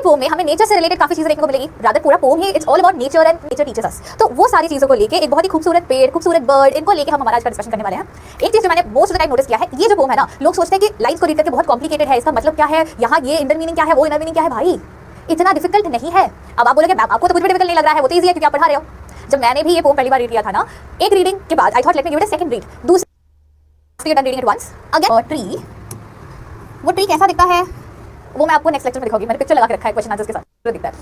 ये पोम में हमें नेचर से रिलेटेड काफी चीजें देखने को मिलेगी। रादर पूरा पोम ही it's all about nature and nature teachers us. तो वो सारी चीजों को लेके एक बहुत ही खूबसूरत पेड़, खूबसूरत बर्ड, इनको लेके हम हमारा आज का डिस्कशन करने वाले हैं। एक चीज जो मैंने most of the time notice किया है, ये जो पोम है ना, लोग सोचते हैं कि लाइन्स को रीड करके बहुत कॉम्प्लिकेटेड है, इसका मतलब क्या है, यहाँ ये इंटर मीनिंग क्या है, वो इनर मीनिंग क्या है। भाई इतना डिफिकल्ट नहीं है। अब आप बोलोगे मैम आपको तो कुछ भी डिफिकल्ट नहीं लग रहा है, वो तो ईजी है क्योंकि आप पढ़ा रहे हो। जब मैंने भी ये पोम पहली बार रीड किया था ना, एक रीडिंग के बाद I thought let me give it a second read, दूसरी done reading it once again. Tree, वो ट्री कैसा दिखता है वो मैं आपको नेक्स्ट लेक्चर में दिखाऊंगी। मैंने पिक्चर लगा के रखा है क्वेश्चन आंसर्स के साथ, दिखता है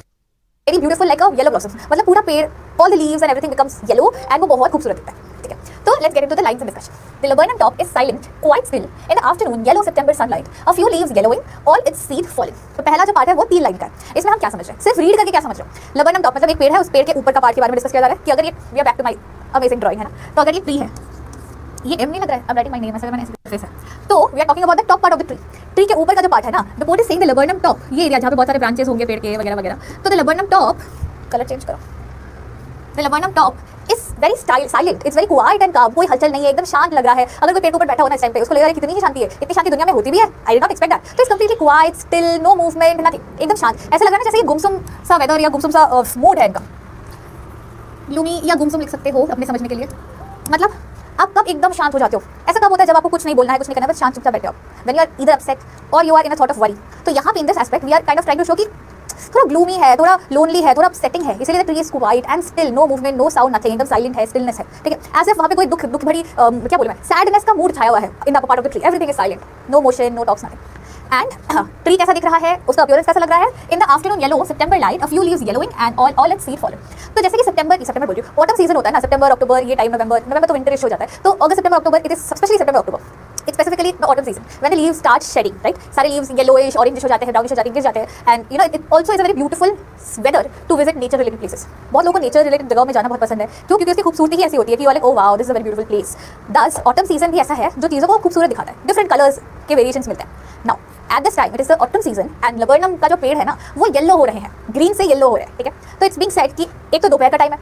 वेरी ब्यूटीफुल लाइक अ येलो ब्लॉसम, मतलब पूरा पेड़, all the leaves and everything becomes yellow and वो बहुत खूबसूरत दिखता है। ठीक है, तो let's get into the lines and discussion. The laburnum top is silent, quite still. In the afternoon, yellow September sunlight. A few leaves yellowing, all its seed falling. तो पहला जो पार्ट है वो 3 लाइन का है। इसमें हम क्या समझ रहे हैं, सिर्फ रीड करके क्या समझ रहे हो। laburnum top मतलब एक पेड़ है, उस पेड़ के ऊपर का पार्ट के बारे में डिस्कस किया जा रहा है कि अगर ये, we are back to my amazing drawing है ना, तो अगर ये ट्री है, ये एम नहीं लग रहा है, अब राइटिंग माय नेम है, मैंने ऐसे है, तो we are talking about the top part of the tree. Tree के ऊपर का जो पार्ट है ना, the poet is saying the laburnum top, ये एरिया जहाँ पे बहुत सारे ब्रांचेस होंगे पेड़ के वगैरह वगैरह, तो the laburnum top, colour change करो, the laburnum top is very silent, it's very quiet and calm, कोई हलचल नहीं है, एकदम शांत लग रहा है। अगर कोई पेड़ के ऊपर बैठा होना इस टाइम पे, उसको लगेगा कितनी ही शांति है, इतनी शांति दुनिया में होती भी है, I did not expect that. तो it's completely quiet, still, no movement, nothing, एकदम शांत। ऐसा लग रहा है जैसे ये गुमसुम सा वेदर या गुमसुम सा मूड है इनका। ग्लूमी या गुमसुम लिख सकते हो अपने समझने के लिए। मतलब आप कब एकदम शांत हो जाते हो, ऐसा कब होता है जब आपको कुछ नहीं बोलना है, कुछ नहीं करना है, बस शांत चुपचाप बैठे हो, when you are either upset और you are in a thought of worry. तो यहाँ पे in this aspect we are kind of trying to show कि थोड़ा ग्लूमी है, थोड़ा लोनली है, थोड़ा अपसेटिंग है, इसलिए the tree is quiet and still, no movement, no sound, nothing, एकदम साइलेंट है, स्टिलनेस है। ठीक है, एज इफ वहाँ पे कोई दुख भरी क्या बोलूं मैं, सैडनेस का मूड छाया हुआ है in the part of the tree, everything is silent, no motion, no talks, nothing. And tree कैसा दिख रहा है, उसका अपीयरेंस कैसा लग रहा है, in the afternoon yellow September light, a few leaves yellowing and all its seed fallen। तो जैसे कि सितंबर बोल रही हूँ, ऑटम सीजन होता है ना, सितंबर अक्टूबर ये टाइम, नवंबर तो विंटरिश हो जाता है, तो अगस्त सितंबर अक्टूबर, it is specially September October, it's specifically the autumn season when the leaves start shedding, right. सारे लीव्स येलोइश, ऑरेंजिश हो जाते हैं, ब्राउनिश हो जाते हैं, गिर जाते हैं, and you know it also is a very beautiful weather to visit nature related places. बहुत लोगों को नेचर रिलेटेड जगह में जाना बहुत पसंद है, क्यों? क्योंकि उसकी खूबसूरती ही ऐसी होती है कि like oh wow this is a very beautiful place. दस ऑटम सीजन भी ऐसा है जो चीज़ों को खूबसूरत दिखाता है, डिफरेंट कलर्स के वेरिएशंस मिलते हैं। Now at this time it is the autumn season and laburnum का जो पेड़ है ना, वो येलो हो रहे हैं, ग्रीन से येलो हो रहे हैं। ठीक है, तो इट्स बीइंग सेड कि एक तो दोपहर का टाइम है,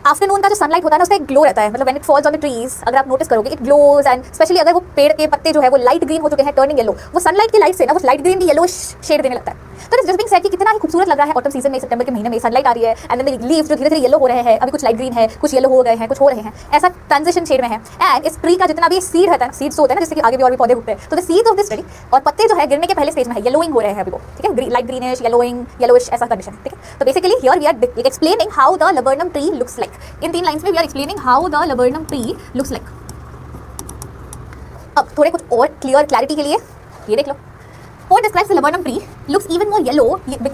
आफ्टरनून का जो सनलाइट होता है ना, उसका एक ग्लो रहता है, मतलब when it falls on the trees, अगर आप नोटिस करोगे इट ग्लोज, एंड स्पेशली अगर वो पेड़ के पत्ते जो है वो लाइट ग्रीन हो चुके हैं, टर्निंग येलो, वो सनलाइट की लाइट से ना वो लाइट ग्रीन की येलो शेड देने लगता है। तो इट्स जस्ट बीइंग सेड कि कितना ही खूबसूरत लग रहा है ऑटम सीजन में, सितंबर के महीने में सनलाइट आ रही है, एंड देन द लीव्स जो धीरे धीरे येलो हो रहे हैं, अभी कुछ लाइट ग्रीन है, कुछ येलो हो गए हैं, कुछ हो रहे हैं, ऐसा ट्रांजिशन शेड में है। एंड इस ट्री का जितना भी सीड रहता है ना, सीड्स होते हैं ना, जैसे कि आगे भी और भी पौधे उगते हैं, तो the seeds of this tree और पत्ते जो है गिरने के पहले स्टेज में है, येलोइंग हो रहे हैं अभी वो। ठीक है, लाइट ग्रीनिश, येलोइंग, येलोइश ऐसा कंडीशन है। ठीक है, तो basically here we are explaining how the laburnum tree looks like। इन 3 लाइंस में we are explaining how the laburnum tree looks like। अब थोड़े कुछ और क्लैरिटी के लिए ये देख लो। Poet describes the laburnum tree looks even more yellow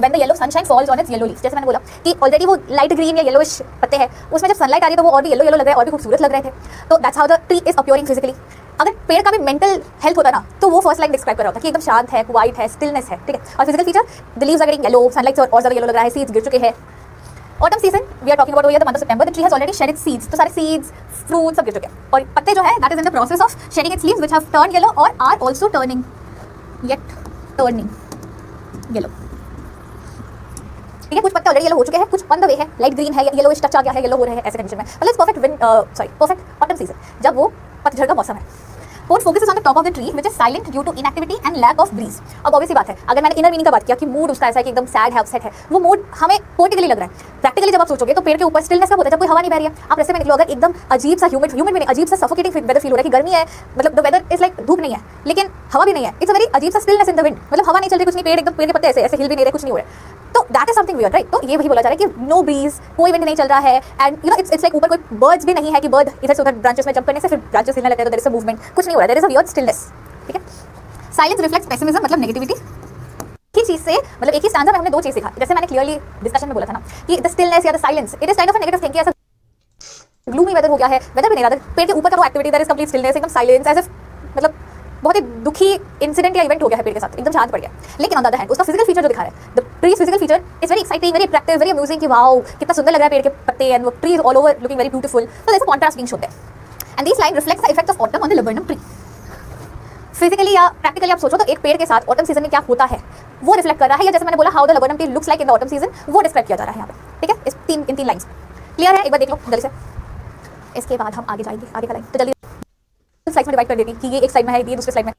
when the yellow sunshine falls on its yellow leaves। जैसे मैंने बोला कि ऑलरेडी वो लाइट ग्रीन या येलोइश पत्ते हैं, उसमें जब सनलाइट आ रही है तो वो और भी येलो लग रहा है, और भी खूबसूरत लग रहे थे। तो that's how the tree is appearing physically. अगर पेड़ का भी मेंटल हेल्थ होता ना, तो वो फर्स्ट लाइन डिस्क्राइब कर रहा होता कि एकदम शांत है, क्वाइट है, स्टिलनेस है। ठीक है, और physical feature, the leaves are getting yellow, sunlight से और ज़्यादा येलो लग रहा है, सीड्स गिर चुके हैं। Autumn season we are talking about the month of September, the tree has already shed its seeds, तो सारे सीड्स, फ्रूट्स सब गिर चुके हैं, और पत्ते जो है that is in the process of shedding its leaves which have turned yellow और आर आल्सो टर्निंग येलो। ठीक है, कुछ पत्ते ऑलरेडी येलो हो चुके हैं, कुछ ऑन द वे है, लाइट ग्रीन है, येलोइश टच आ गया है, येलो हो रहे हैं, ऐसे कंडीशन में। मतलब इट्स परफेक्ट ऑटम सीजन, जब वो पतझड़ का मौसम है। Poet focuses on the top of the tree which is silent due to inactivity and lack of breeze। अब ऑब्वियसली बात है, अगर मैंने इनर मीनिंग का बात किया कि मूड उसका ऐसा है कि एकदम सैड है, अपसेट है, वो मूड हमें पोएटिकली लग रहा है। प्रैक्टिकली जब आप सोचोगे तो पेड़ के ऊपर स्टिलनेस कब होता है, जब कोई हवा नहीं बह रही है, आप रास्ते में निकलो, अगर एकदम अजीब सा ह्यूमिड में नहीं, अजीब सा सफोकेटिंग वेदर फील हो रहा है कि गर्मी है, मतलब द वेदर इज लाइक धूप नहीं है लेकिन हवा भी नहीं है, इट्स अ वेरी अजीब सा स्टिलनेस इन द विंड, मतलब हवा नहीं चल रही, कुछ नहीं, पेड़ एकदम, पेड़ के पत्ते ऐसे हिल भी नहीं रहे, कुछ नहीं हो रहा है, तो that is something weird, right. तो ये वही बोला जा रहा है कि नो ब्रीज, कोई विंड नहीं चल रहा है, and you no it's like ऊपर कोई बर्ड्स भी नहीं है कि बर्ड इधर से उधर ब्रांचेस में जंप करने से फिर ब्रांचेस हिलने लगते हैं, तो देयर इज अ मूवमेंट, कुछ नहीं हो रहा है, there is a weird stillness. ठीक है, साइलेंस रिफ्लेक्ट्स पेसिमिज्म, मतलब नेगेटिविटी की चीज से, मतलब एक ही स्टैंजा में हमने 2 चीज सीखा। जैसे मैंने क्लियरली डिस्कशन में बोला था ना कि द स्टिलनेस या the silence it is kind of a negative thinking, ऐसा ग्लूमी वेदर हो गया है, वेदर भी नहीं रहा, पेड़ के ऊपर का वो activity that is complete stillness, एकदम साइलेंस, एज इफ मतलब बहुत ही दुखी इंसिडेंट या इवेंट हो गया है पेड़ के साथ, एकदम शांत पड़ गया। लेकिन ऑन द अदर हैंड उसका फिजिकल फीचर जो दिखा रहा है, the trees physical feature is very exciting, very attractive, very amusing कि वाओ कितना सुंदर लग रहा है पेड़ के पत्ते, एंड वो trees all over looking very beautiful, तो there is a contrast being shown there. And this line reflects the effect of autumn on the laburnum tree। Physically या प्रैक्टिकली आप सोचो तो एक पेड़ के साथ ऑटम सीजन में क्या होता है वो रिफ्लेक्ट कर रहा है, या जैसे मैंने बोला how the laburnum tree looks like in the autumn season, वो डिस्क्राइब किया जा रहा है यहाँ पे। ठीक है, इन तीन लाइंस क्लियर है, एक बार देख लो जल्दी से, इसके बाद हम आगे जाएंगे, आगे का लाइन तो जल्दी स्लाइड में डिवाइड कर देती कि ये एक साइड में है, ये दूसरे साइड में।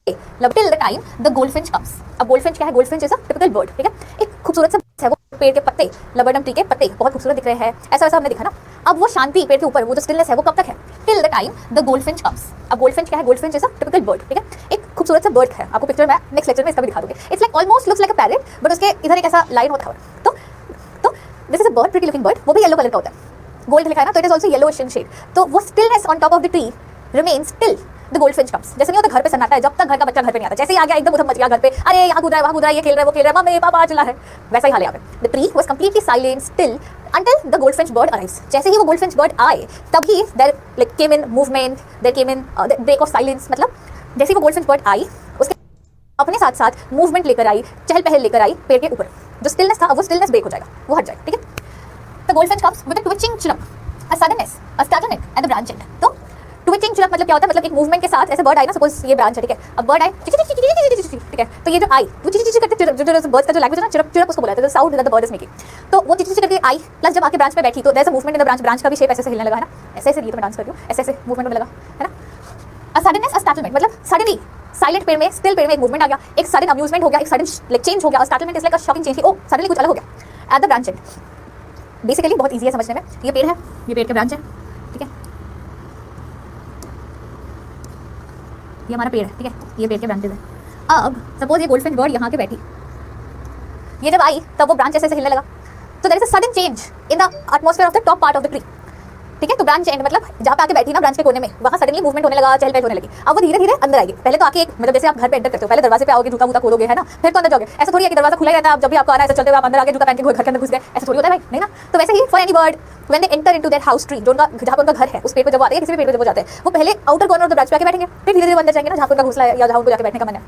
Till the time the goldfinch comes. अब गोल्डफिंच क्या है? Goldfinch is a typical bird, ठीक है, एक खूबसूरत सा है, वो पेड़ के पत्ते, लबरडम ट्री के पत्ते बहुत खूबसूरत दिख रहे हैं, ऐसा वैसा हमने दिखा ना। अब वो शांति पेड़ के ऊपर, वो जो स्टिलनेस है वो कब तक है? Till the time the goldfinch comes. अब गोल्डफिंच क्या है? Goldfinch is a typical bird, ठीक है, एक खूबसूरत सा बर्ड है। आपको पिक्चर मैं नेक्स्ट लेक्चर में इसका भी दिखा दूंगी। It's like almost looks like a parrot, but उसके इधर एक ऐसा लाइन होता है। तो this is a bird, pretty looking bird, वो भी येलो कलर का होता है, गोल्ड लिखा है ना, तो it is also yellowish in shade. तो वो stillness on top of the tree remains till the goldfinch comes. जैसे नहीं होता घर पे सन्नाटा है, जब तक घर का बच्चा घर पे नहीं आता, जैसे ही आ गया एकदम उधम मच गया घर पे, अरे यहाँ कूद रहा है, वहाँ कूद रहा है, ये खेल रहा है, वो खेल रहा है, मम्मी पापा चला है, वैसा ही हाल है यहाँ पे। The tree was completely silent still until the goldfinch bird arrives। जैसे ही वो goldfinch bird आए तभी there like came in movement, there came in the break of silence। मतलब जैसे ही वो goldfinch bird आई, उसके अपने साथ साथ मूवमेंट लेकर आई, चहल पहल लेकर आई पेड़ के ऊपर। जो स्टिलनेस था वो स्टिलनेस ब्रेक हो जाएगा, वो हट जाएगा, ठीक है। The goldfinch comes with a twitching chirrup, a suddenness, a startlement at the branch end। तो ट्विचिंग चिरप मतलब क्या होता है? मतलब एक मूवमेंट के साथ ऐसे बर्ड आई ना, सपोज ये ब्रांच है, ठीक है, अब बर्ड आई, ठीक है, तो ये जो आई वो चिची करते, जो बर्ड्स का जो लैंग्वेज है ना, चिरप चिरप उसको बोला जाता है, sound that the bird is making. तो वो चिची करके आई, प्लस जब आके ब्रांच पे बैठी तो there is a movement in the branch, branch का भी शेप ऐसे ऐसे हिलने लगा है ना, ऐसे ऐसे, ये तो मैं डांस कर रही हूँ, ऐसे ऐसे मूवमेंट होने लगा है ना। अ सडननेस, अ स्टार्टलमेंट, मतलब सडनली साइलेंट पेड़ में, स्टिल पेड़ में एक मूवमेंट आ गया, एक सडन अम्यूजमेंट हो गया, एक सडन लाइक चेंज हो गया। Startlement is like a shocking change, oh suddenly कुछ अलग हो गया at the branch end. Basically बहुत ईजी है समझने में। ये पेड़ है, ये पेड़ के ब्रांच है, ठीक है, ये हमारा पेड़ है, ठीक है, ये पेड़ के ब्रांचेस है। अब सपोज ये गोल्डफिंच बर्ड यहाँ के बैठी, ये जब आई तब वो ब्रांच ऐसे हिलने लगा, तो there is a sudden change in the atmosphere of the top part of the tree, ठीक है। तो ब्रांच एंड मतलब जहाँ पे आके बैठी ना ब्रांच के कोने में, वहाँ सडनली मूवमेंट होने लगा, चहल पहल होने लगी। अब वो धीरे धीरे अंदर आएगी। पहले तो आके एक मतलब जैसे आप घर पे एंटर करते हो, पहले दरवाजे पे आओगे, जूता वूता खोलोगे, है ना, फिर तो अंदर जाओगे। ऐसा थोड़ी है कि दरवाजा खुला ही रहता है, आप जब भी आपको आना है चलते हुए आप अंदर आगे जूता पहन के घर के अंदर घुस गए, ऐसा थोड़ी होता है भाई, नहीं ना। तो वैसे ही for any bird when they enter into that house tree, जो उनका जहाँ पे उनका घर है, उस पेड़ पे जब आते हैं, किसी भी पेड़ पे जब जाते हैं, वो पहले outer corner of the branch पे आके बैठेंगे, फिर धीरे धीरे अंदर जाएंगे ना जहाँ पे उनका घोंसला है या जहाँ उनको जाके बैठने का मन है,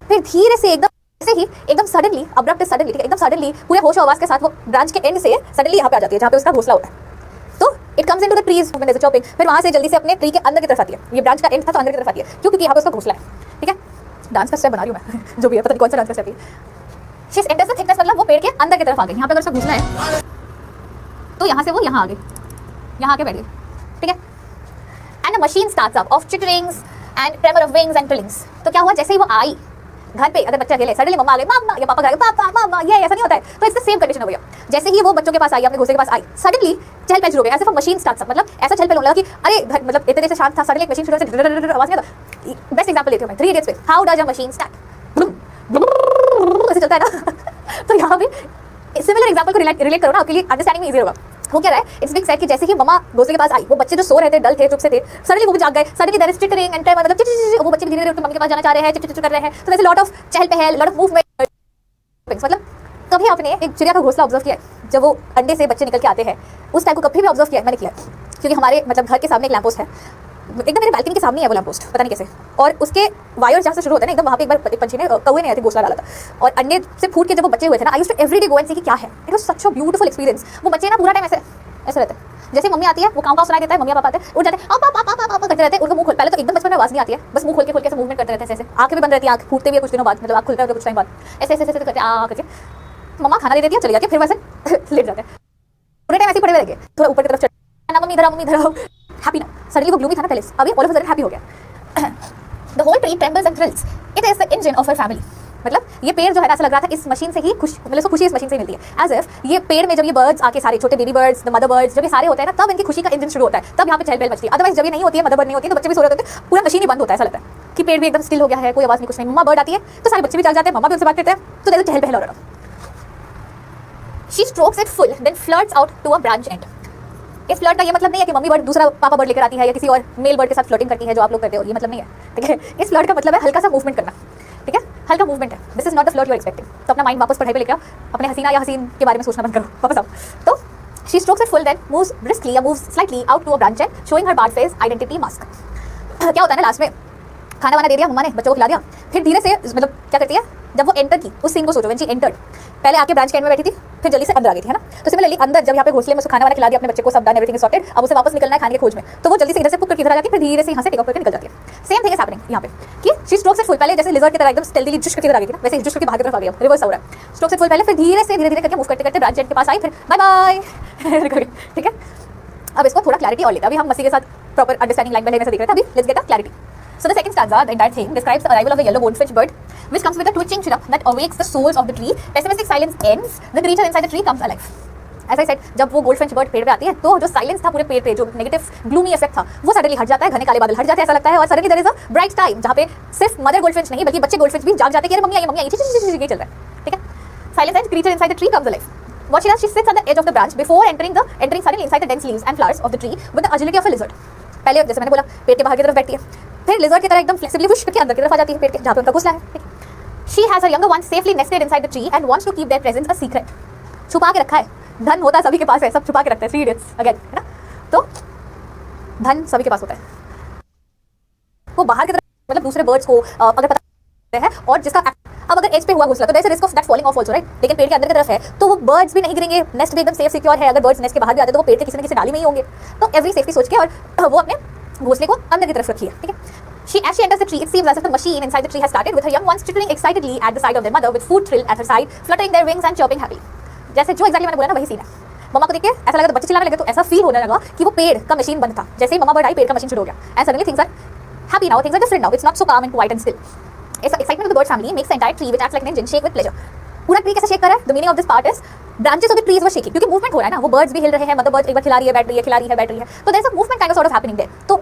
फिर धीरे से एकदम ऐसे ही एकदम सडनली, अब्रप्ट सडनली, ठीक है, एकदम सडनली पूरे होश और आवाज के साथ वो ब्रांच के एंड से सडनली यहाँ पे आ जाती है जहाँ पे उसका घोंसला होता है। तो it comes into the trees when there is a chopping, फिर वहाँ से जल्दी से अपने ट्री के अंदर की तरफ आती है। ये ब्रांच का एंड था तो अंदर की तरफ आती है, क्यों? क्योंकि यहाँ पे उसका घोंसला है, ठीक है। डांस का स्टेप बना रही हूँ मैं जो भी है, पता नहीं कौन सा डांस का स्टेप है। शी एंटर्स द थिकनेस, मतलब वो पेड़ के अंदर की तरफ आ गई। यहाँ पे अगर उसका घोंसला है तो यहाँ से वो यहाँ आ गई, यहाँ आके बैठ गई, ठीक है। And the machine starts up of चिटरिंग्स and tremor of wings and trillings. तो क्या हुआ? जैसे ही वो आई घर पे, अगर बच्चा अकेले, सडनली मम्मा आ गई, मामा या पापा आ गए, पापा मामा, ये ऐसा नहीं होता है। तो इट्स द सेम कंडीशन हो गया। जैसे ही वो बच्चों के पास आई, अपने घोंसले के पास आई, सडनली चहल पहल शुरू हो गई, ऐसे मशीन स्टार्ट्स अप, मतलब ऐसा चहल पहल होने लगा कि अरे घर मतलब इतने देर से शांत था, सडनली एक मशीन शुरू से आवाज नहीं आता। बेस्ट एग्जांपल लेती हूँ मैं 3 Idiots पे, how does a machine start, ऐसे चलता है ना। तो यहाँ पे सिमिलर एग्जांपल को रिलेट करो ना, आपके लिए अंडरस्टैंडिंग में इजी होगा। हो क्या रहा है? इट्स बीइंग सेड कि जैसे ही मम्मा घोंसले के पास आई, वो बच्चे जो सो रहे थे, डल थे, चुप से थे, सडनली वो भी जाग गए। Suddenly there is tittering and tremor, मतलब वो बच्चे धीरे धीरे मम्मी के पास जाना चाह रहे हैं, चिट कर रहे हैं। तो वैसे लॉट ऑफ चहल पहल, लॉट ऑफ मूवमेंट। मतलब कभी आपने एक चिड़िया का घोंसला ऑब्जर्व किया है? जब वो अंडे से बच्चे निकल के आते हैं, उस टाइम को कभी भी ऑब्जर्व किया है? मैंने किया है, क्योंकि हमारे मतलब घर के सामने एक लैंप पोस्ट है, एकदम मेरे बालकनी के सामने है वो लैंप पोस्ट, पता नहीं कैसे। और उसके वायर जहाँ से शुरू होता है ना, एकदम वहाँ पे एक बार एक पंछी ने, कौवे ने आते घोंसला डाला था, और अंडे से फूट के जब वो बच्चे हुए थे ना, I used to everyday go and see कि क्या है। It was such a beautiful experience. वो बच्चे ना पूरा टाइम ऐसे ऐसे रहते हैं, जैसे मम्मी आती है वो काँव सुनाई देता है, मम्मी पापा आते हैं, उठ जाते हैं, पापा करते रहते हैं, उनका मुंह खोल, पहले तो एकदम बचपन में आवाज नहीं आती है, बस मुंह खोल के ऐसे मूवमेंट करते रहते हैं, ऐसे आंखें भी बंद रहती है, आंख फूटते भी है कुछ दिनों बाद, मतलब आंख खुलता है कुछ टाइम बाद, ऐसे ऐसे ऐसे करते आ करके मम्मा खाना दे देती है, चली जाती है, फिर वैसे लेट जाते हैं, पूरे टाइम ऐसे ही पड़े हुए रहेंगे, थोड़ा ऊपर की तरफ चढ़ ना, मम्मी इधर आओ, हैप्पी ना। सडनली वो ग्लूमी था ना पहले, अभी all of a sudden happy हो गया। The whole tree trembles and thrills, it is the engine of her family. मतलब ये पेड़ जो है ना, ऐसा लग रहा था इस मशीन से ही खुश, मतलब उसको खुशी इस मशीन से मिलती है। एज इफ ये पेड़ में जब ये बर्ड्स आके, सारे छोटे baby birds, the mother birds, जब ये सारे होते हैं ना, तब इनकी खुशी का इंजन शुरू होता है, तब यहाँ पे चहल पहल मचती है। अदरवाइज जब ये नहीं होती है, मदर बर्ड नहीं होती है, तो बच्चे भी सो रहे होते हैं, पूरा मशीन ही बंद होता है, ऐसा लगता है कि पेड़ भी एकदम स्टिल हो गया है, कोई आवाज नहीं, कुछ नहीं। मम्मा बर्ड आती है तो सारे बच्चे भी चल जाते हैं, मम्मा भी उनसे बात करते हैं, तो देखो चहल पहल हो रहा है। She strokes it full, then flirts out to a branch end. इस फ्लर्ट का ये मतलब नहीं है कि मम्मी बर्ड दूसरा पापा बर्ड लेकर आती है या किसी और मेल बर्ड के साथ फ्लर्टिंग करती है जो आप लोग करते हो, ये मतलब नहीं है, ठीक है। इस फ्लर्ट का मतलब है हल्का सा मूवमेंट करना, ठीक है, हल्का मूवमेंट है। This is not the flirt you are expecting. तो अपना माइंड वापस पढ़ाई पे लेकर आओ, अपने हसीना या हसीन के बारे में सोचना बंद करो, वापस आओ। तो she strokes it full, then moves briskly या moves slightly out to a branch and showing her barred face identity mask. क्या होता है ना, लास्ट में खाना वाना दे दिया मम्मा ने, बच्चों को खिला दिया, फिर धीरे से मतलब क्या करती है, जब वो एंटर की, उस सीन को सोचो, व्हेन शी एंटर्ड, पहले आके ब्रांच के एंड में बैठी थी, फिर जल्दी से अंदर आ गई थी, है ना। तो सिमिलरली अंदर जब यहाँ पे घोंसले में उसको खाना वाना खिला दिया अपने बच्चे को, सब डन, एवरीथिंग इज सॉर्टेड, अब उसे वापस निकलना है खाने के खोज में, तो वो जल्दी से इधर से पुक करके इधर आ जाती है, फिर धीरे से यहाँ से टेक ऑफ करके निकल जाती है। सेम थिंग इज हैपनिंग यहाँ पे कि शी स्ट्रोक्स इट फुल, पहले जैसे लिजर्ड की तरह एकदम स्टेल्थीली जुश करके इधर आ गई थी ना, वैसे जुश करके बाहर की तरफ आ गई, रिवर्स हो रहा है। स्ट्रोक्स इट फुल पहले, फिर धीरे धीरे करके मूव करते करते ब्रांच एंड के पास आई, फिर बाय बाय, ठीक है। अब इसको थोड़ा क्लैरिटी और लेते हैं, अभी हम मसी के साथ प्रॉपर अंडरस्टैंडिंग लाइन में से देख रहे थे, अभी let's get a clarity. So the second stanza, the entire thing, describes the arrival of the yellow goldfinch bird, which comes with a twitching chirrup that awakes the souls of the tree. Pessimistic silence ends. The creature inside the tree comes alive. As I said, जब वो goldfinch bird पेड़ पे आती है तो जो silence था पूरे पेड़ पे, जो नेगेटिव ग्लूमी इफेक्ट था, वो सडनली हट जाता है, घने काले बादल हट जाते हैं ऐसा लगता है, और suddenly there is a bright time जहाँ पे सिर्फ मदर गोल्डफिंच नहीं बल्कि बच्चे गोल्डफिंच भी जाग जाते हैं कि अरे मम्मी आई ये चल रहा है, ठीक है. Silence and creature inside the tree comes alive. What she does, she sits at the edge of the branch before entering suddenly inside the dense leaves and flowers of the tree with the agility of a lizard. पहले जैसे मैंने बोला पेड़ के बाहर की तरफ बैठती है, फिर लिजर्ड की तरह एकदम फ्लेक्सिबली वुश करके अंदर की तरफ आ जाती है पेड़ के जहाँ पे उनका घोंसला है. She has her younger ones safely nested inside the tree and wants to keep their presence a secret. छुपा के रखा है. धन होता है सभी के पास है, सब छुपा के रखते हैं. 3 Idiots अगेन, है ना. तो धन सभी के पास होता है. वो बाहर की तरफ मतलब दूसरे बर्ड्स को अगर पता है और जिसका अब अगर एज पे हुआ घोंसला तो there is risk of that falling off also, right. लेकिन पेड़ के अंदर की तरफ है तो वो बर्ड्स भी नहीं गिरेंगे, नेस्ट भी एकदम सेफ सिक्योर है. अगर बर्ड्स नेस्ट के बाहर भी आते तो वो पेड़ के किसी न किसी डाली में ही होंगे. तो एवरी सेफ्टी सोच के और वो अपने घोंसले को अंदर की तरफ रखी है, ठीक है. As she enters the tree, it seems as if the machine inside the tree has started, with her young ones twittering excitedly at the side of their mother, with food thrill at her side, fluttering their wings and chirping happily. जैसे जो exactly मैंने बोला ना वही scene है. मम्मा को देख के ऐसा लगा, तो बच्चे चिल्लाने लगे तो ऐसा फील होने लगा कि वो पेड़ का मशीन बंद था. जैसे ही मम्मा बर्ड आई पेड़ का मशीन शुरू हो गया. And suddenly things are happy now, things are different now, it's not so calm and quiet and still. Excitement of the bird family makes the entire tree, which acts like an engine, shake with pleasure. पूरा tree कैसे shake कर रहा है? The meaning of this part is branches of the trees were shaking, क्योंकि movement हो रहा है ना. वो बर्ड्स भी हिल रहे हैं, मदर बर्ड एक बार खिला रही है, बैठ रही है, खिला रही है, बैठ रही है. तो there is a movement kind of sort of happening there. तो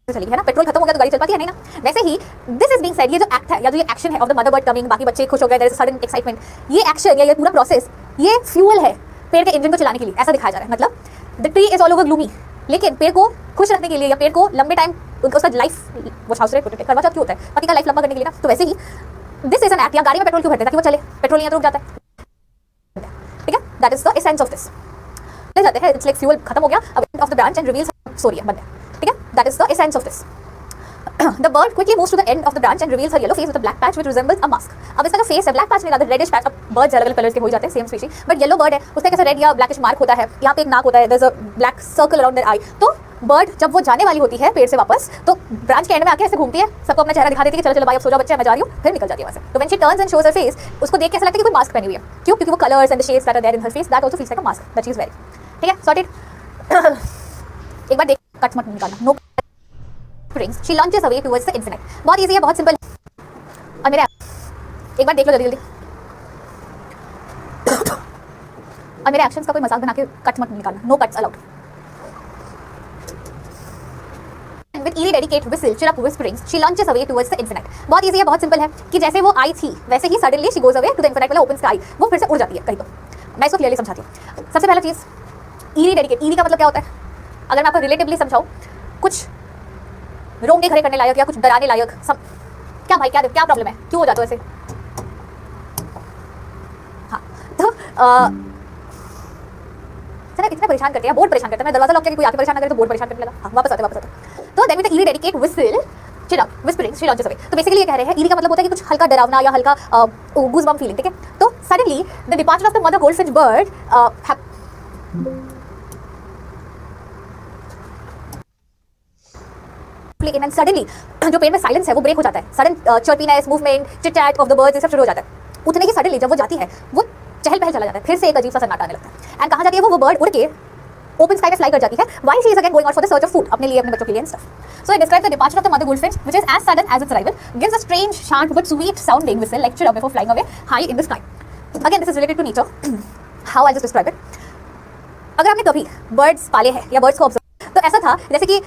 चली है ना, पेट्रोल खत्म हो गया तो गाड़ी चल पाती है नहीं ना. वैसे ही दिस इज बीइंग सेड, ये जो एक्ट है या जो ये एक्शन है of the mother bird coming, बाकी बच्चे खुश हो गए, देयर इज सडन एक्साइटमेंट, ये एक्शन या ये पूरा प्रोसेस ये फ्यूल है पेड़ के इंजन को चलाने के लिए, ऐसा दिखाया जा रहा है. मतलब the tree is all over gloomy, लेकिन पेड़ को खुश रखने के लिए या पेड़ को लंबे टाइम उसका लाइफ वो हाउस रेट प्रोटेक्ट करवा, क्यों होता है पति का लाइफ लंबा करने के लिए ना. तो वैसे ही दिस इज एन एक्ट. या गाड़ी में पेट्रोल क्यों भरते हैं? ताकि वो चले, पेट्रोल नहीं है तो रुक जाता है, ठीक है. That is the essence of this. ले जाते हैं, इट्स लाइक फ्यूल खत्म हो गया, अब end of the branch and reveals sorry है बंद है, ठीक है. That is the essence of this. The bird quickly moves to the end of the branch and reveals her yellow face with a black patch which resembles a mask. अब इसका जो face है, black patch नहीं, reddish patch. अब birds अलग अलग colours के हो जाते हैं, same species, but yellow bird है उसका कैसे रेड या ब्लैकिश मार्क होता है. यहाँ पे एक नाक होता है, there is a black circle around their eye. तो बर्ड जब वो जाने वाली होती है पेड़ से वापस, तो ब्रांच के एंड में आके ऐसे घूमती है, सबको अपना चेहरा दिखा देती है कि चलो चलो भाई अब सो जाओ बच्चे, मैं जा रही हूँ, फिर निकल जाती है वहाँ से. तो when she turns and shows her face, उसको देख के ऐसा लगता है कि कोई मास्क पहनी हुई है. क्यों? क्योंकि वो colours and the shades that are there in her face, that also feels like a mask that she is wearing, ठीक है. सॉर्टेड. एक बार देख, कट मत निकालना. No springs, she launches away towards the infinite. बहुत easy है, बहुत simple. और मेरे एक बार देख लो जल्दी जल्दी. और मेरे एक्शंस का कोई मजाक बना के कट मत निकालना. No cuts allowed. With eerie dedicate whistle, chirrup whisperings, she launches away towards the infinite. बहुत easy है, बहुत simple है कि जैसे वो आई थी वैसे ही suddenly she goes away to the infinite, मतलब open sky. वो फिर से उड़ जाती है कहीं. तो मैं इसको क्लियरली समझाती हूँ. सबसे पहला चीज़ eerie dedicate. eerie का मतलब क्या होता है? अगर मैं आपको रिलेटिवली समझाऊँ, कुछ रोंगे खड़े करने लायक या कुछ डराने लायक सब. क्या भाई क्या प्रॉब्लम है, क्यों हो जाता है ऐसे? हाँ तो इतना परेशान करते हैं, बोर्ड परेशान करता है. मैं दरवाजा लॉक किया कि कोई आके परेशान ना करे तो बोर्ड परेशान करने लगा. हाँ वापस आते. तो then with the eerie dedicate whistle chirrup whispering she launches away. तो बेसिकली ये कह रहे हैं ईरी का मतलब होता है कि कुछ हल्का डरावना या हल्का गूज़बम्प फीलिंग, ठीक है. तो suddenly the departure of the mother goldfish bird and suddenly जो पेड़ में साइलेंस है वो ब्रेक हो जाता है. Sudden chirpiness, movement, chit chat of the birds ये सब शुरू हो जाता है. उतने ही सडनली जब वो जाती है वो चहल पहल चला जाता है, फिर से एक अजीब सा सन्नाटा आने लगता है. एंड कहाँ जाती है वो बर्ड उड़ के ओपन स्काई में फ्लाई कर जाती है. While she is again going out for the search of food, अपने लिए अपने बच्चों के लिए and stuff. So it describes the departure of the mother goldfish which is as sudden as its arrival, gives a strange शांत but sweet sounding whistle like chirrup before flying away high in the sky. Again this is related to nature. How I just describe it. अगर आपने कभी birds पाले हैं या birds को observe, तो ऐसा था जैसे कि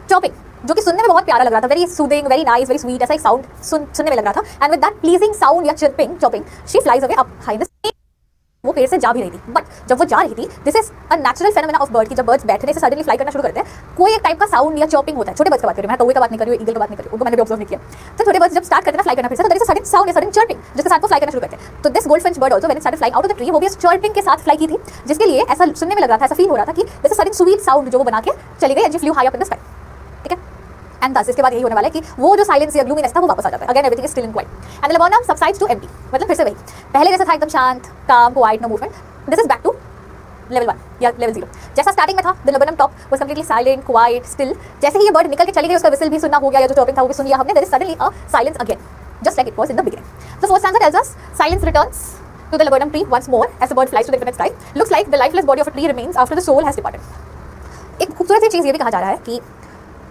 चॉपिंग, जो कि सुनने में बहुत प्यारा लग रहा था, very soothing, very nice, very sweet, ऐसा एक साउंड सुनने में लग रहा था. And with that pleasing sound या chirping chopping she flies away up high in the sky. वो पेड़ से जा भी रही थी, बट जब वो जा रही थी, this is a natural phenomena of bird कि जब बर्ड्स बैठने से सडनली फ्लाई करना शुरू करते हैं, कोई एक टाइप का साउंड या चॉपिंग होता है. छोटे बर्ड्स का बात कर रही हूं मैं, कौवे का बात नहीं कर रही हूं, ईगल का बात नहीं कर रही हूं, उनको मैंने भी ऑब्जर्व नहीं किया. तो छोटे बर्ड्स जब स्टार्ट करते हैं फ्लाई करना फिर से, तो there is a sudden sound या सडन चर्पिंग जिसके साथ वो फ्लाई करना शुरू करते हैं. तो this goldfinch bird also when it started flying out of the tree, वो भी इस चर्पिंग के साथ फ्लाई की थी, जिसके लिए ऐसा सुनने में लग रहा था, ऐसा फील हो रहा था कि this is sudden sweet sound जो वो बना के चली गई and she flu high up in the sky, ठीक है. एंड दस इसके बाद यही होने वाला है कि वो जो साइलेंस या ग्लूमीनेस था वो वापस आ जाता है. Again everything is still in quiet and the laburnum subsides to empty. मतलब फिर से वही पहले जैसा था, एकदम शांत, calm, quiet, no movement. This is back to level 1 या लेवल 0. जैसा स्टार्टिंग में था the laburnum top was completely silent, quiet, still. जैसे ही ये बर्ड निकल के चली गई, उसका विसल भी सुनना हो गया या जो टॉपिक था वो भी सुन लिया हमने, there is suddenly a silence again, just like it was in the beginning. The fourth stanza tells us silence returns to the laburnum tree once more as the bird flies to the infinite sky. Looks like the lifeless body of a tree remains after the soul has departed. एक खूबसूरत सी चीज़ ये भी कहा जा रहा है कि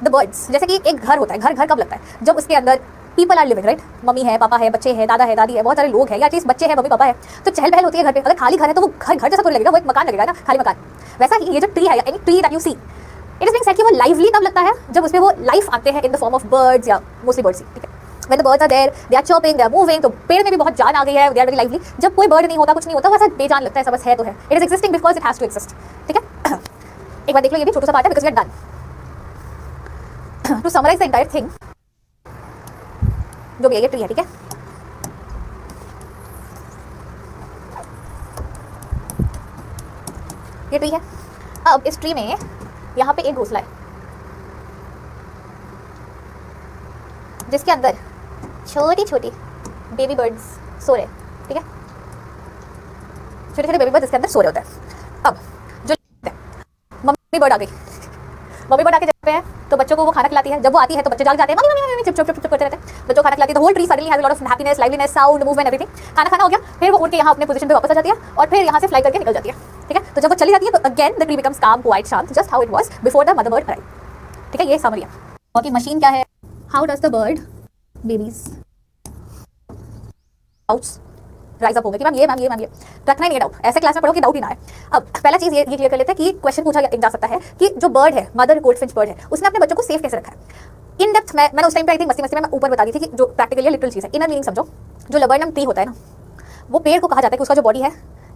the birds, जैसे कि एक घर होता है, घर घर कब लगता है? जब उसके अंदर people are living, right? Mummy है, पापा है, बच्चे हैं, दादा है, दादी है, बहुत सारे लोग हैं, या एटलीस्ट बच्चे हैं, मम्मी पापा है, तो चहल पहल होती है घर पे। अगर खाली घर है तो वो घर घर जैसा थोड़ी लगेगा, वो एक मकान लगेगा ना, खाली मकान। वैसा ही ये जो ट्री है, any tree that you see, it is being said कि वो लाइवली कब लगता है? जब उसमें वो लाइफ आते हैं in the form of birds, या मोस्टली बर्ड्स ही, ठीक है? When the birds are there, they are chirping, they are moving, तो पेड़ में भी बहुत जान आ गई है, they are very lively। जब कोई बर्ड नहीं होता, कुछ नहीं होता, वैसा बेजान लगता है, सब बस है तो है। It is existing because it has to exist, ठीक है? एक बार देख लो, ये भी छोटा सा पार्ट है, because we are done. To summarize the entire thing, जो भी है ये ट्री है, ठीक है? ये ट्री है। अब इस ट्री में यहाँ पे एक घोंसला है, जिसके अंदर छोटी छोटी बेबी बर्ड्स सो रहे, ठीक है? छोटे छोटे बेबी बर्ड्स इसके अंदर सो रहे होते हैं। अब जो मम्मी बर्ड आ गई, मम्मी बर्ड आके जब पे है तो बच्चों को वो खाना खिलाती है। जब वो आती है तो बच्चे जाग जाते हैं, मम्मी मम्मी मम्मी चुप चुप चुप चुप करते रहते हैं। बच्चों को खाना खिलाती है, the whole tree suddenly has a lot of happiness, liveliness, sound, movement, everything. खाना खाना हो गया, फिर वो उड़ के यहाँ अपने पोजीशन पे वापस आ जाती है और फिर यहाँ से फ्लाई करके निकल जाती है, ठीक है? तो जब वो चली जाती है तो अगेन द ट्री बिकम्स काम, क्वाइट, शांत, just how it was before the mother bird arrive, ठीक है? ये समरी है। बाकी मशीन क्या है? How does the bird babies doubts rise up होंगे कि मैम ये रखना ही नहीं डाउट, ऐसे क्लास में पढ़ो कि डाउट ही ना आए। अब पहला चीज़ ये क्लियर कर लेते हैं कि क्वेश्चन पूछा जा सकता है कि जो बर्ड है, मदर गोल्डफिंच बर्ड है, उसने अपने बच्चों को सेफ कैसे रखा है? इन डेप्थ मैंने उस टाइम पे आई थिंक मस्ती में मैं ऊपर बता दी थी कि जो प्रैक्टिकली लिटरल चीज़ है, इनर मीनिंग समझो। जो लबरनम ट्री होता है ना, वो पेड़ को कहा जाता है कि उसका जो बॉडी है,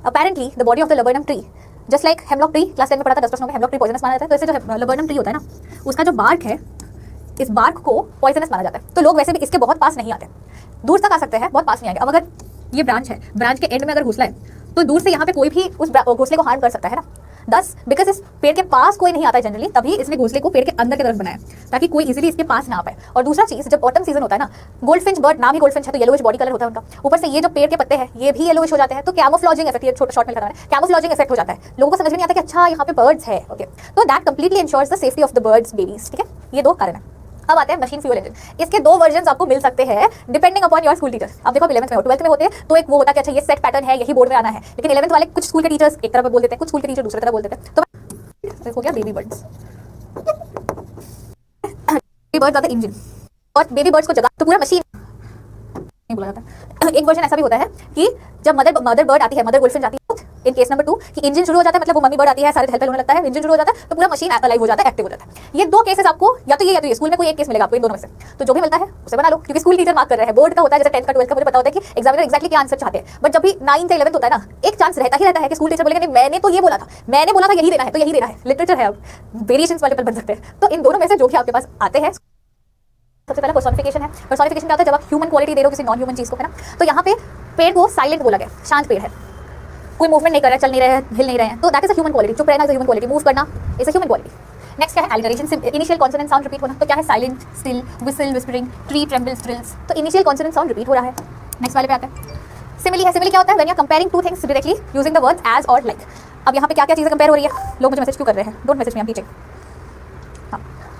apparently the body of the laburnum tree just like hemlock tree, class 10 में पढ़ा था, 10 में हेमलॉक ट्री पॉइजनस माना जाता है। तो ऐसे जो लबरनम ट्री होता है ना, उसका जो बार्क है, इस बार्क को पॉइजनस माना जाता है। तो लोग वैसे भी इसके बहुत पास नहीं आते, दूर तक आ सकते हैं, बहुत पास नहीं आएंगे। अब अगर ये ब्रांच है, ब्रांच के एंड में अगर घोंसला है तो दूर से यहाँ पे कोई भी उस घोंसले को हार्म कर सकता है ना। दस बिकॉज इस पेड़ के पास कोई नहीं आता है जनरली, तभी इसने घोंसले को पेड़ के अंदर की तरफ बनाया ताकि कोई इजीली इसके पास ना आ पाए। और दूसरा चीज, जब ऑटम सीजन होता है ना, गोल्डफिंच बर्ड, नाम ही गोल्डफिंच है तो येलोइश बॉडी कलर होता है उनका, ऊपर से ये जो पेड़ के पत्ते हैं ये भी येलोइश हो जाते हैं। तो कैमोफ्लॉजिंग इफेक्ट, ये छोटा शॉर्ट में लगाना है, कैमोफ्लॉजिंग इफेक्ट हो जाता है, लोगों को समझ में नहीं आता कि अच्छा यहाँ पे बर्ड्स है, ओके? तो that completely ensures the safety of the birds babies, ठीक है? ये दो कारण है। अब आते हैं मशीन फ्यूल इंजन। इसके दो वर्जन आपको मिल सकते हैं depending upon your school teacher. अब देखो 11th में हो, 12th में होते हैं तो एक वो होता है कि अच्छा ये सेट पैटर्न है, यही बोर्ड में आना है। लेकिन 11th वाले कुछ स्कूल के टीचर्स एक तरफ बोल देते हैं, कुछ स्कूल के टीचर दूसरी तरफ बोल देते हैं। तो हो गया baby birds. Baby birds are the engine, और बेबी बर्ड्स को जगा तो पूरा मशीन नहीं बोला जाता। एक वर्जन ऐसा भी होता है कि जब मदर बर्ड आती है, मदर गोल्डफिंच आती है, इन केस नंबर 2 कि इंजन शुरू हो जाता है, मतलब वो मम्मी बर्ड आती है, सारे हेल्प होने लगता है, इंजन शुरू हो जाता है तो पूरा मशीन अलाइव हो जाता है, एक्टिव हो जाता है। ये दो केसेस आपको या तो ये स्कूल में कोई एक केस मिलेगा आपको, इन दोनों में से। तो जो भी मिलता है उसे बना लो, क्योंकि स्कूल टीचर मार्क कर रहे हैं। बोर्ड का होता है जैसे 10th का 12th का, मुझे पता होता है कि एग्जामिनर एक्जैक्टली क्या आंसर चाहते हैं। बट जब भी 9th या 11th होता है ना, एक चांस रहता ही रहता है कि स्कूल टीचर बोलेंगे नहीं मैंने तो ये बोला था, मैंने बोला था यही देना है, तो यही देना है। लिटरेचर है, अब वेरिएशंस मल्टीपल बन सकते हैं। तो इन दोनों में से जो भी आपके पास आते हैं, सबसे पहला पर्सोनिफिकेशन है। पर्सोनिफिकेशन क्या होता है? जब आप ह्यूमन क्वालिटी दे रहे हो किसी नॉन ह्यूमन चीज को, है ना? तो यहाँ पे पेड़ को साइलेंट बोला गया, शांत पेड़ है, कोई मूवमेंट नहीं कर रहा है, चल नहीं रहे हैं, हिल नहीं रहे हैं, तो that is a human quality. चुप रहना is a human quality, move करना is a human quality. Next क्या है? Alliteration, initial consonant sound repeat होना। तो क्या है? Silent, still, whistle, whispering, tree, trembles, trills. तो इनिशियल कॉन्सोनेंट साउंड रिपीट हो रहा है। नेक्स्ट वाले पे आते हैं सिमिली है। सिमिली क्या होता है? When you are comparing two things directly using the words as और लाइक। अब यहाँ पे क्या क्या चीजें कंपेयर हो रही है? लोग मुझे मैसेज क्यों कर रहे हैं? Don't message me, I am teaching.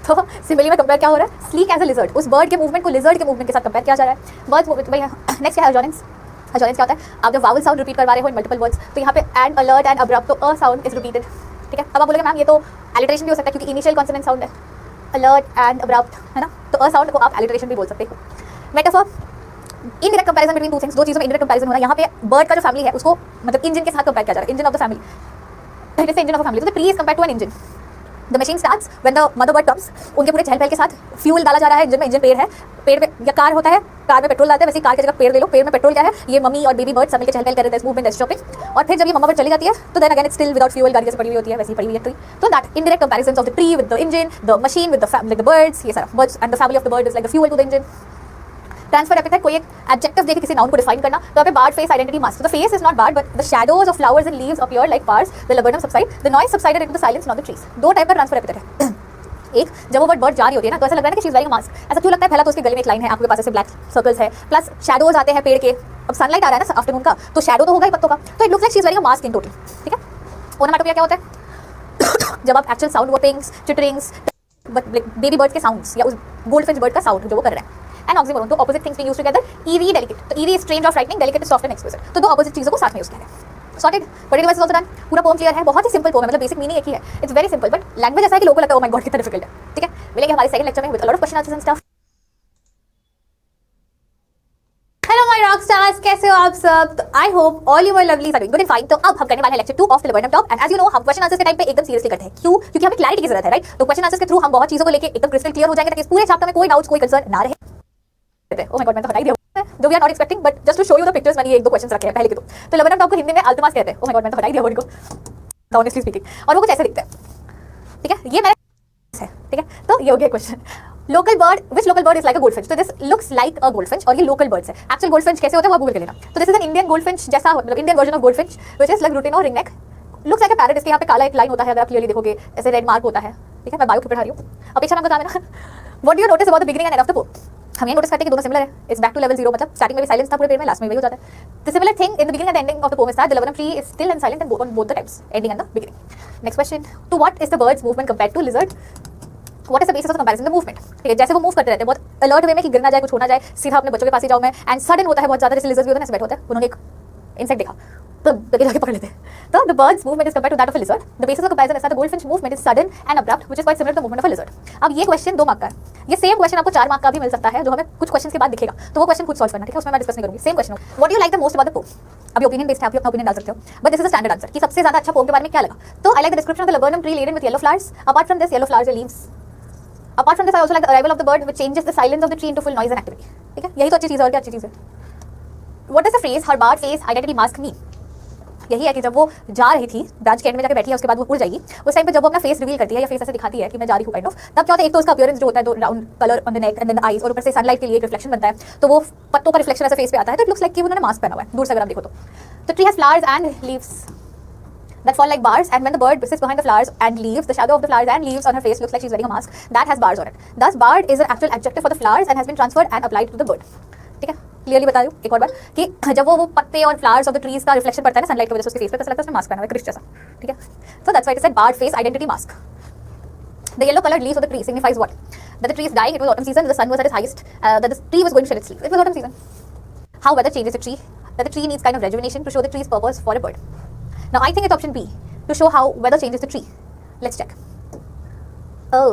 तो सिमिली में कंपेयर क्या हो रहा है? स्लीक एज अ लिजर्ड, उस बर्ड के मूवमेंट को लिजर्ड के मूवमेंट के साथ कंपेयर किया जा रहा है। बर्ड्स मूवमेंट भाई। नेक्स्ट क्या है? अजॉनेंस। अजॉनेंस क्या होता है? आप जब वावल साउंड रिपीट करवा रहे हो इन मल्टीपल वर्ड्स, तो यहाँ पे एंड, अलर्ट एंड अब्रप्ट, तो अ साउंड इज रिपीटेड, ठीक है? अब आप बोलोगे मैम ये तो एलिटरेशन भी हो सकता है क्योंकि इनिशियल कॉन्सोनेंट साउंड है, अलर्ट एंड अब्रप्ट, है ना? तो अ साउंड को आप एलिटरेशन भी बोल सकते हो। Metaphor, indirect comparison between two things, दो चीजों में इनडायरेक्ट कंपैरिजन होना। यहाँ पे बर्ड का जो फैमिली है उसको मतलब इंजन के साथ कंपेयर किया जा रहा है, engine of the family, it is the engine of the family. तो the tree is compared to an engine. The machine starts when the mother bird comes, उनके पूरे चहल पहल के साथ फ्यूल डाला जा रहा है इंजन में। इंजन पेड़ है, पेड़ पे या कार होता है, कार में पेट्रोल डालते हैं, वैसे कार की जगह पेड़ ले लो। पेड़ में पेट्रोल क्या है? ये मम्मी और बेबी बर्ड सब मिलकर चहल पहल कर रहे हैं, मूवमेंट एंड शॉपिंग। और फिर जब ये मम्मा बर्ड चली जाती है तो then again it's still without fuel, गाड़ी जैसे पड़ी हुई होती है वैसी पड़ी हुई है ट्री। तो that indirect comparison of the tree with the engine, the machine with the birds, ये सारा birds and the family of the bird is like the fuel to the engine. Transfer epithet, कोई एक adjective देके किसी noun को define करना। तो यहाँ पे barred face identity mask, the face is not barred but the shadows of flowers and leaves appear like bars, the laburnum subside, the noise subsided into the silence not the trees. दो type का transfer epithet है। एक, जब वो bird जा रही होती है ना तो ऐसा लग रहा है कि she is wearing a mask. ऐसा क्यों लगता है? पहला तो उसके गले में एक लाइन है, आपके पास ऐसे ब्लैक सर्कल्स है, प्लस शैडोज आते हैं पेड़ के। अब सनलाइट आ रहा है ना आफ्टरनून का, तो शैडो तो होगा ही पत्तों का, तो it looks like she is wearing a mask in total, ठीक है? ओनोमैटोपोइया क्या होता है? जब आप actual sound chirpings, chitterings, baby bird के साउंड्स या उस गोल्डफिंच बर्ड का साउंड जो वो कर रहे हैं। एंड ऑक्सीमोरन, तो opposite things being used together. Eerie, delicate, तो ईरी इज स्ट्रेंज और frightening, delicate is soft and exclusive. तो दो ऑपोजिट चीजों को साथ में यूज किया है। सॉर्टेड, वर्डिकल वाइज ऑल्सो डन, पूरा पोम क्लियर है, बहुत ही सिंपल पोम है, मतलब बेसिक मीनिंग एक ही है, it's very simple, but language ऐसा है कि लोगों को लगता है ओ माय गॉड कितना डिफिकल्ट है, ठीक है। मिलेंगे हमारे सेकंड लेक्चर में with a lot of question answers and stuff. Hello my rock stars, कैसे हो आप सब? तो I hope all you are lovely are good and fine. तो अब हम करने वाले हैं lecture 2 of the learning top, and as you know हम क्वेश्चन आंसर्स के टाइम पे एकदम सीरियसली करते हैं। क्यों? क्योंकि हमें क्लैरिटी की जरूरत है, राइट? तो क्वेश्चन आंसर्स के थ्रू हम बहुत चीजों को लेकर एकदम क्रिस्टल क्लियर हो जाएंगे ताकि पूरे चैप्टर में कोई डाउट्स, कोई कंसर्न ना रहे। ओ माय गॉड, मैं तो हटा ही दिया, जो we are not expecting, but just to show you the pictures मैंने ये एक दो क्वेश्चंस रखे हैं पहले के दो। तो लर्निंग टॉप को हिंदी में अल्तमास कहते हैं। ओ माय गॉड, मैं तो हटा ही दिया वर्ड को, ऑनेस्टली स्पीकिंग, और वो कुछ ऐसे दिखते हैं, ठीक है। ये मैंने है, ठीक है। तो ये हो गया question. Local bird, which local bird is like a goldfish? तो this looks like a goldfish, और ये लोकल बर्ड्स है। एक्चुअल गोल्डफिश कैसे होता है वो गूगल कर लेना। तो this is an Indian goldfish, जैसा मतलब Indian version of goldfish which is like routine और ringneck, looks like a parrot. इसके यहाँ पे काला एक लाइन होता है, अगर आप क्लियरली देखोगे ऐसे रेड मार्क होता है, ठीक है। मैं बायो की पढ़ा रही हूँ। अब पीछे मैम का काम है ना। What do you notice about the beginning and end of the pome? हम ये नोटिस करते हैं कि दोनों सिमिलर है। इट्स बैक टू लेवल 0, मतलब स्टार्टिंग में भी साइलेंस था पूरे पेज में, लास्ट में भी हो जाता है। The similar thing in the beginning and ending of the pome is that the laburnum tree is still and silent on both the times, ending and the beginning. Next question, to what is the bird's movement compared to lizard? What is the basis of the comparison? The movement, ठीक है। जैसे वो move करते रहते हैं बहुत alert वे में कि गिर ना जाए, कुछ हो ना जाए, सीधा अपने बच्चों के पास ही जाऊँ मैं, एंड सडन होता है बहुत ज्यादा, जैसे लिजर्ड भी होता है, ऐसे बैठे होता है, उन्होंने एक इंसेक्ट देखा तो लगे जाके पकड़ लेते हैं। तो the bird's movement is compared to that of a lizard. The basis of comparison is that the goldfinch movement is sudden and abrupt, which is quite similar to the movement of a lizard. अब ये question 2 mark का है। ये same question आपको 4 mark का भी मिल सकता है, जो हमें कुछ क्वेश्चन के बाद दिखेगा, तो वो क्वेश्चन खुद सॉल्व करना, ठीक है। उसमें मैं डिस्कस नहीं करूंगी। Same question, what do you like the most about the pome? अभी ओपिनियन बेस्ड है, आप अपना ओपिनियन डाल सकते हो, but this is a standard answer कि सबसे ज्यादा अच्छा पोम के बारे में क्या लगा। तो I like the description of the laburnum tree laden with yellow flowers. Apart from this, yellow flowers or leaves. Apart from this, I also like the arrival of the bird, which changes the silence of the tree into full noise and activity. ठीक है, यही तो अच्छी चीज है, और क्या अच्छी चीज है। What does the phrase her barred face identity mask mean? यही है कि जब वो जा रही थी, ब्रांच के एंड में जाकर बैठी है, उसके बाद वो उड़ जाएगी, उस टाइम पे जब वो अपना फेस रिवील करती है या फेस ऐसे दिखाती है कि मैं जा रही हूँ काइंड ऑफ, तब क्या होता है, एक तो उसका अपीयरेंस जो होता है, दो round colour on the neck and then the eyes, और ऊपर से सनलाइट के लिए एक रिफ्लेक्शन बनता है, तो वो पत्तों का रिफ्लेक्शन ऐसे फेस पे आता है, तो इट लुक्स लाइक कि उन्होंने मास्क पहना हुआ है दूर से अगर आप देखो तो। The tree has flowers and leaves that fall like bars, and when the bird sits behind the flowers and leaves, the shadow of the flowers and leaves on her face looks like she's wearing a mask that has bars on it. Thus, barred is an actual adjective for the flowers and has been transferred and applied to the bird. ठीक है, clearly बता दूं एक और बार कि जब वो पत्ते और फ्लावर्स ऑफ द ट्रीज का रिफ्लेक्शन पड़ता है ना सनलाइट की वजह से उसके फेस पे, तो ऐसा लगता है उसने मास्क पहना हुआ है, क्रिश जैसा, ठीक है। So that's why it is said barred face identity mask. The yellow colored leaves of the tree signifies what? That the tree is dying. It was autumn season. The sun was at its highest. That the tree was going to shed its leaves. It was autumn season. How weather changes the tree? That the tree needs kind of rejuvenation to show the tree's purpose for a bird. Now I think it's option B, to show how weather changes the tree. Let's check. Oh,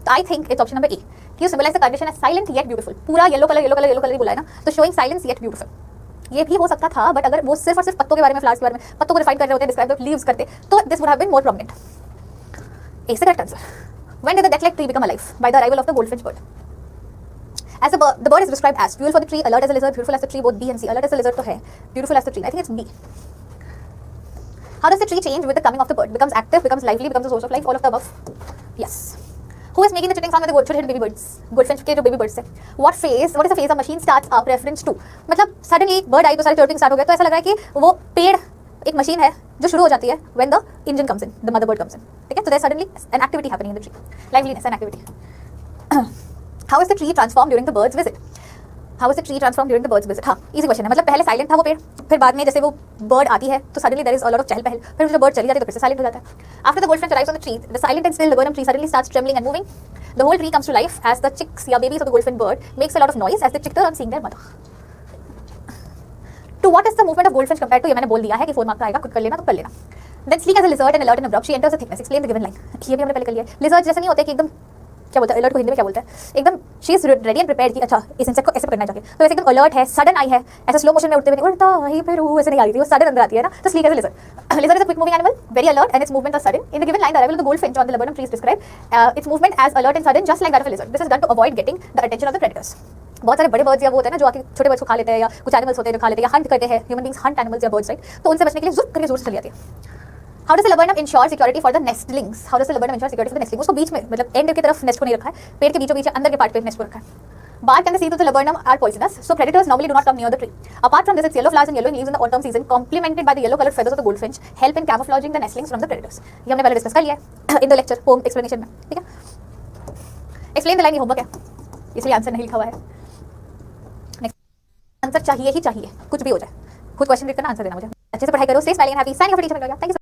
I think it's option number A. You symbolize the condition as silent yet beautiful. पूरा yellow colour ही बोला है ना, तो showing silence yet beautiful। ये भी हो सकता था, बट अगर वो सिर्फ और सिर्फ पत्तों के बारे में, फ्लावर्स के बारे में, पत्तों को डिफाइन कर रहे होते, डिस्क्राइब द लीव्स करते, तो this would have been more prominent. A is the correct answer. When did the death-like tree become alive? By the arrival of the goldfinch bird. As the bird is described as fuel for the tree, alert as a lizard, beautiful as the tree, both B and C. Alert as a lizard तो है, beautiful as the tree, I think it's B. How does the tree change with the coming of the bird? Becomes active, becomes lively, becomes a source of life, all of the above? Yes. Who is making the chirping sound with the छोटे-छोटे baby birds? Goldfinch के जो baby birds है। What is the phase of machine starts up reference to? मतलब suddenly bird आई तो सारे chirping start हो गया, तो ऐसा लग रहा है कि वो पेड़ एक मशीन है जो शुरू हो जाती है when the engine comes in, the mother bird comes in, ठीक है। So there's suddenly an activity happening in the tree, liveliness and activity. How is the tree transformed during the bird's visit? How is the tree transformed during the bird's visit? हाँ, easy question है। मतलब पहले silent था वो पेड़, फिर बाद में जैसे वो बर्ड आती है तो suddenly there is a lot of चहल पहल, फिर जब बर्ड चली जाती है तो फिर से साइलेंट हो जाता है। After the goldfinch arrives on the tree, the silent and still laburnum tree suddenly starts trembling and moving. The whole tree comes to life as the chicks या babies of the goldfinch bird makes a lot of noise as they chitter on seeing their mother. To what is the movement of goldfinch compared to? ये मैंने बोल दिया है कि 4 mark का आएगा, खुद कर लेना तो कर लेना। Then sleek as a lizard and alert and abrupt, she enters the thickness. Explain the given line. ये भी हमने पहले कर लिया है। Lizard जैसे नहीं होते कि एकदम क्या बोलते हैं, अलर्ट को हिंदी में क्या बोलते हैं, एकदम she is ready and prepared कि अच्छा इस इंसेक्ट को ऐसे पकड़ना चाहिए, तो वैसे एकदम अलर्ट है, सडन आई है, ऐसे स्लो मोशन में उड़ते हुए उड़ता वहीं पे रूह ऐसे नहीं आ रही थी, वो सडन अंदर आती है ना, तो sleek as a lizard. Lizard is a quick moving animal, very alert and its movement are sudden. In the given line the arrival of the goldfinch on the laburnum tree is described its movement as alert and sudden just like that of a lizard. This is done to avoid getting the attention of the predators. बहुत सारे बड़े birds या वो होते हैं ना जो आके छोटे बर्ड्स को खा लेते हैं, या कुछ एनिमल्स होते हैं जो खा लेते हैं या हंट करते हैं, ह्यूमन बीइंग्स हंट एनिमल्स या बर्ड्स, राइट, तो उनसे बचने के लिए जुट करके जोर से चली जाती है। How does the laburnum ensure security for the nestlings? How does the laburnum ensure security for the nestlings? उसको बीच में मतलब एंड की तरफ नेस्ट को नहीं रखा है, पेड़ के बीचों बीच अंदर के पार्ट पे नेस्ट को रखा है। Bark and the seeds of the laburnum are poisonous, so predators normally do not come near the tree. Apart from this, its yellow flowers and yellowing leaves in the autumn season, complemented by the yellow-colored feathers of the goldfinch, help in camouflaging the nestlings from the predators. ये हमने पहले discuss कर लिया है in the lecture poem explanation में, ठीक है। Explain the line, ये होमवर्क है, इसलिए आंसर नहीं लिखा हुआ है। नेक्स्ट आंसर चाहिए ही चाहिए, कुछ भी हो जाए, खुद क्वेश्चन रीड करना, आंसर देना मुझे। अच्छे से पढ़ाई करो, stay smiling and happy, signing off teacher. Thank you.